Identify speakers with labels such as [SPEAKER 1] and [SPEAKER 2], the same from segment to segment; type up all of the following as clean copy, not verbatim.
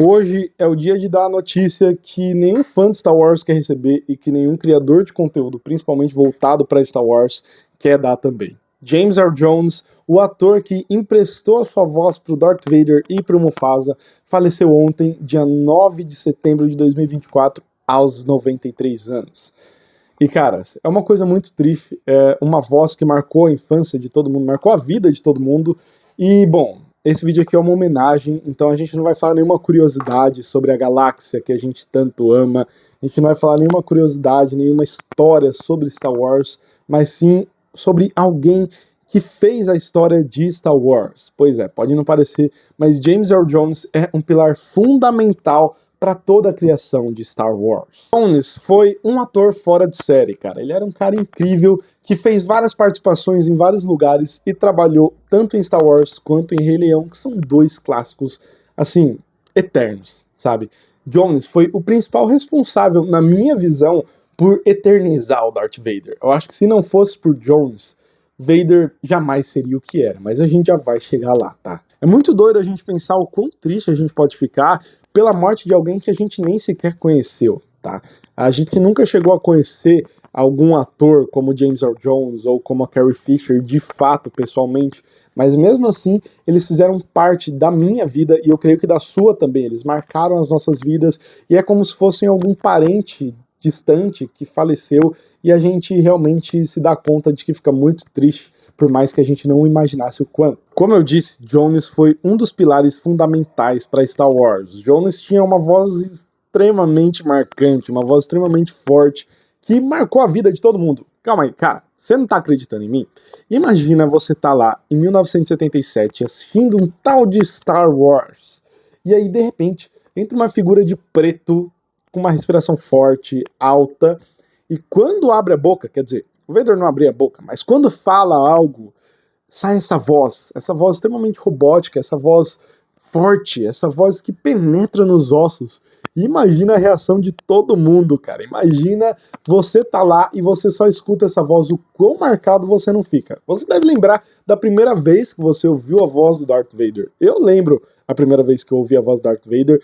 [SPEAKER 1] Hoje é o dia de dar a notícia que nenhum fã de Star Wars quer receber e que nenhum criador de conteúdo, principalmente voltado para Star Wars, quer dar também. James Earl Jones, o ator que emprestou a sua voz para o Darth Vader e para o Mufasa, faleceu ontem, dia 9 de setembro de 2024, aos 93 anos. E, caras, é uma coisa muito triste, é uma voz que marcou a infância de todo mundo, marcou a vida de todo mundo. E, bom, esse vídeo aqui é uma homenagem, então a gente não vai falar nenhuma curiosidade sobre a galáxia que a gente tanto ama, a gente não vai falar nenhuma curiosidade, nenhuma história sobre Star Wars, mas sim sobre alguém que fez a história de Star Wars. Pois é, pode não parecer, mas James Earl Jones é um pilar fundamental para toda a criação de Star Wars. Jones foi um ator fora de série, cara. Ele era um cara incrível que fez várias participações em vários lugares e trabalhou tanto em Star Wars quanto em Rei Leão, que são dois clássicos, assim, eternos, sabe? Jones foi o principal responsável, na minha visão, por eternizar o Darth Vader. Eu acho que se não fosse por Jones, Vader jamais seria o que era, mas a gente já vai chegar lá, tá? É muito doido a gente pensar o quão triste a gente pode ficar pela morte de alguém que a gente nem sequer conheceu, tá? A gente nunca chegou a conhecer algum ator como James Earl Jones ou como a Carrie Fisher de fato, pessoalmente, mas mesmo assim eles fizeram parte da minha vida e eu creio que da sua também. Eles marcaram as nossas vidas e é como se fossem algum parente distante que faleceu e a gente realmente se dá conta de que fica muito triste, por mais que a gente não imaginasse o quanto. Como eu disse, Jones foi um dos pilares fundamentais para Star Wars. Jones tinha uma voz extremamente marcante, uma voz extremamente forte, que marcou a vida de todo mundo. Calma aí, cara, você não tá acreditando em mim? Imagina você tá lá, em 1977, assistindo um tal de Star Wars, e aí, de repente, entra uma figura de preto, com uma respiração forte, alta, e quando abre a boca, quer dizer, o Vader não abria a boca, mas quando fala algo, sai essa voz extremamente robótica, essa voz forte, essa voz que penetra nos ossos. E imagina a reação de todo mundo, cara. Imagina você tá lá e você só escuta essa voz, o quão marcado você não fica. Você deve lembrar da primeira vez que você ouviu a voz do Darth Vader. Eu lembro a primeira vez que eu ouvi a voz do Darth Vader,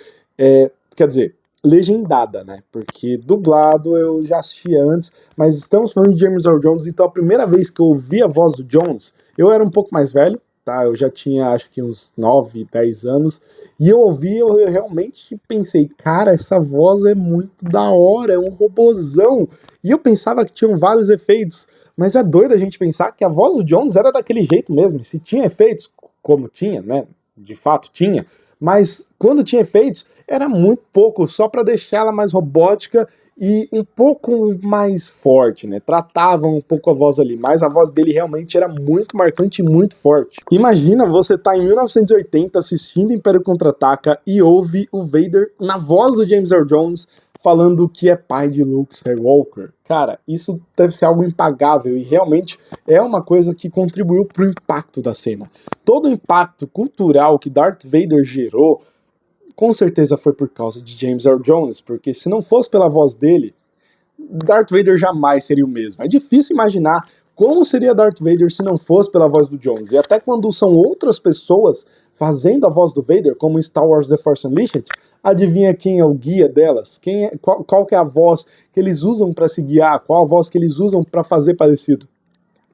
[SPEAKER 1] quer dizer, legendada, né? Porque dublado eu já assistia antes, mas estamos falando de James Earl Jones, então a primeira vez que eu ouvi a voz do Jones, eu era um pouco mais velho, tá? Eu já tinha acho que uns 9, 10 anos, e eu ouvi, eu realmente pensei, cara, essa voz é muito da hora, é um robozão. E eu pensava que tinham vários efeitos, mas é doido a gente pensar que a voz do Jones era daquele jeito mesmo, e se tinha efeitos, como tinha, né? De fato tinha, mas quando tinha efeitos, era muito pouco, só para deixar ela mais robótica e um pouco mais forte, né? Tratavam um pouco a voz ali, mas a voz dele realmente era muito marcante e muito forte. Imagina você tá em 1980 assistindo Império Contra-Ataca e ouve o Vader na voz do James Earl Jones falando que é pai de Luke Skywalker. Cara, isso deve ser algo impagável e realmente é uma coisa que contribuiu pro impacto da cena. Todo o impacto cultural que Darth Vader gerou com certeza foi por causa de James Earl Jones, porque se não fosse pela voz dele, Darth Vader jamais seria o mesmo. É difícil imaginar como seria Darth Vader se não fosse pela voz do Jones. E até quando são outras pessoas fazendo a voz do Vader, como em Star Wars The Force Unleashed, adivinha quem é o guia delas? Qual que é a voz que eles usam para se guiar? Qual a voz que eles usam para fazer parecido?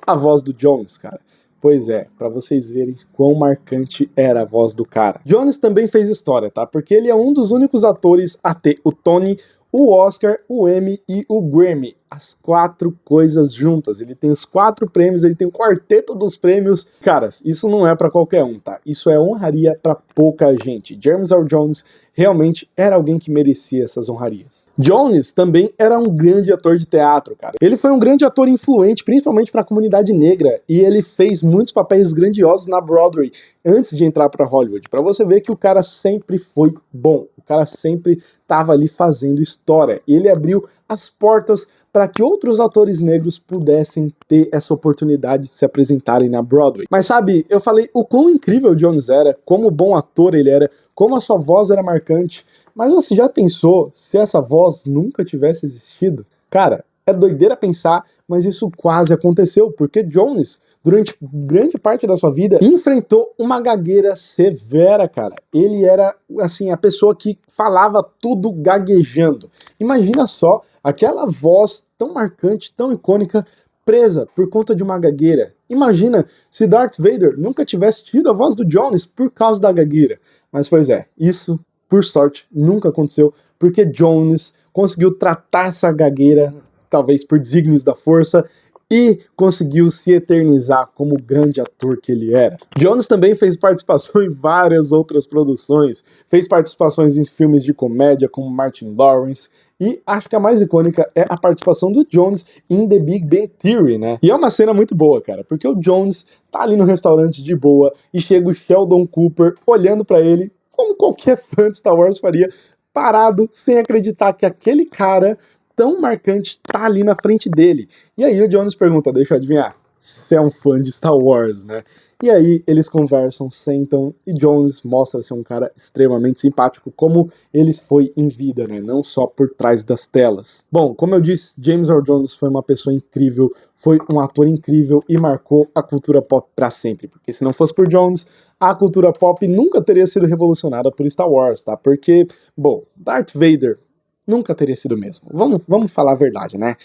[SPEAKER 1] A voz do Jones, cara. Pois é, pra vocês verem quão marcante era a voz do cara. Jones também fez história, tá? Porque ele é um dos únicos atores a ter o Tony, o Oscar, o Emmy e o Grammy. As 4 coisas juntas. Ele tem os 4 prêmios, ele tem o quarteto dos prêmios. Caras, isso não é pra qualquer um, tá? Isso é honraria pra pouca gente. James Earl Jones realmente era alguém que merecia essas honrarias. Jones também era um grande ator de teatro, cara. Ele foi um grande ator influente, principalmente para a comunidade negra, e ele fez muitos papéis grandiosos na Broadway antes de entrar para Hollywood. Para você ver que o cara sempre foi bom, o cara sempre estava ali fazendo história. E ele abriu as portas para que outros atores negros pudessem ter essa oportunidade de se apresentarem na Broadway. Mas sabe, eu falei o quão incrível o Jones era, como bom ator ele era, como a sua voz era marcante. Mas você já pensou se essa voz nunca tivesse existido? Cara, é doideira pensar, mas isso quase aconteceu, porque Jones, durante grande parte da sua vida, enfrentou uma gagueira severa, cara. Ele era, assim, a pessoa que falava tudo gaguejando. Imagina só aquela voz tão marcante, tão icônica, presa por conta de uma gagueira. Imagina se Darth Vader nunca tivesse tido a voz do Jones por causa da gagueira. Mas, pois é, isso, por sorte, nunca aconteceu, porque Jones conseguiu tratar essa gagueira, talvez por desígnios da força, e conseguiu se eternizar como o grande ator que ele era. Jones também fez participação em várias outras produções, fez participações em filmes de comédia como Martin Lawrence, e acho que a mais icônica é a participação do Jones em The Big Bang Theory, né? E é uma cena muito boa, cara, porque o Jones tá ali no restaurante de boa e chega o Sheldon Cooper olhando pra ele, como qualquer fã de Star Wars faria, parado, sem acreditar que aquele cara tão marcante tá ali na frente dele. E aí o Jones pergunta, deixa eu adivinhar, você é um fã de Star Wars, né? E aí eles conversam, sentam, e Jones mostra ser um cara extremamente simpático, como ele foi em vida, né? Não só por trás das telas. Bom, como eu disse, James Earl Jones foi uma pessoa incrível, foi um ator incrível e marcou a cultura pop pra sempre. Porque se não fosse por Jones, a cultura pop nunca teria sido revolucionada por Star Wars, tá? Porque, bom, Darth Vader nunca teria sido mesmo. Vamos falar a verdade, né?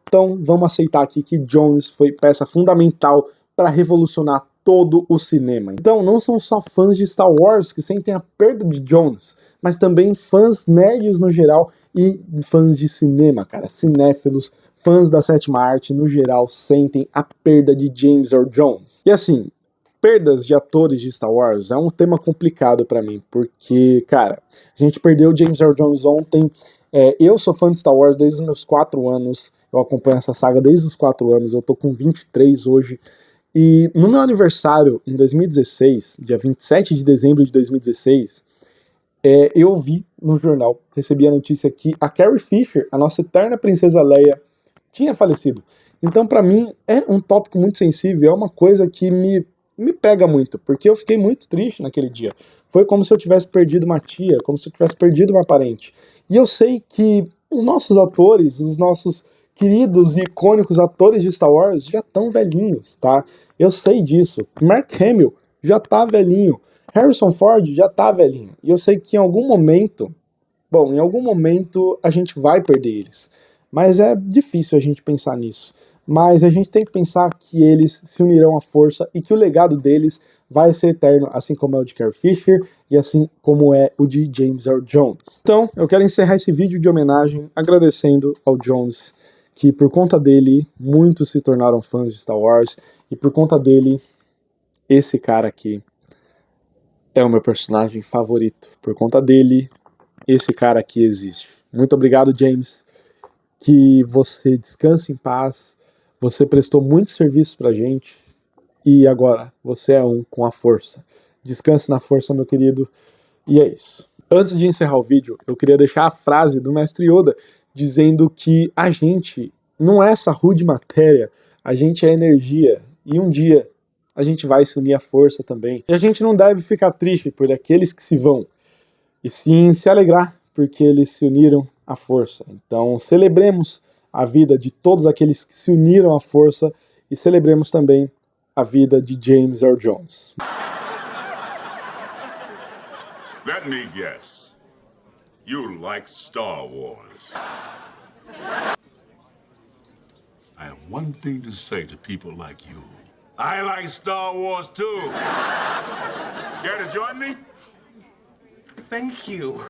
[SPEAKER 1] Então, vamos aceitar aqui que Jones foi peça fundamental para revolucionar todo o cinema. Então, não são só fãs de Star Wars que sentem a perda de Jones, mas também fãs nerds no geral e fãs de cinema, cara, cinéfilos, fãs da sétima arte no geral sentem a perda de James Earl Jones. E assim, perdas de atores de Star Wars é um tema complicado para mim, porque, cara, a gente perdeu James Earl Jones ontem. Eu sou fã de Star Wars desde os meus 4 anos, eu acompanho essa saga desde os 4 anos, eu tô com 23 hoje, e no meu aniversário, em 2016, dia 27 de dezembro de 2016, eu vi no jornal, recebi a notícia que a Carrie Fisher, a nossa eterna princesa Leia, tinha falecido. Então, pra mim, é um tópico muito sensível, é uma coisa que me pega muito, porque eu fiquei muito triste naquele dia. Foi como se eu tivesse perdido uma tia, como se eu tivesse perdido uma parente. E eu sei que os nossos atores, os nossos queridos e icônicos atores de Star Wars já estão velhinhos, tá? Eu sei disso. Mark Hamill já tá velhinho. Harrison Ford já tá velhinho. E eu sei que em algum momento, bom, em algum momento a gente vai perder eles. Mas é difícil a gente pensar nisso. Mas a gente tem que pensar que eles se unirão à força e que o legado deles vai ser eterno, assim como é o de Carrie Fisher e assim como é o de James Earl Jones. Então, eu quero encerrar esse vídeo de homenagem agradecendo ao Jones, que por conta dele, muitos se tornaram fãs de Star Wars, e por conta dele, esse cara aqui é o meu personagem favorito. Por conta dele, esse cara aqui existe. Muito obrigado, James, que você descanse em paz, você prestou muitos serviços pra gente, e agora você é um com a força. Descanse na força, meu querido, e é isso. Antes de encerrar o vídeo, eu queria deixar a frase do Mestre Yoda, dizendo que a gente não é essa rude matéria, a gente é energia, e um dia a gente vai se unir à força também. E a gente não deve ficar triste por aqueles que se vão, e sim se alegrar porque eles se uniram à força. Então celebremos a vida de todos aqueles que se uniram à força e celebremos também a vida de James Earl Jones.
[SPEAKER 2] Let me guess. You like Star Wars. I have one thing to say to people like you. I like Star Wars too. Care to join me?
[SPEAKER 3] Thank you.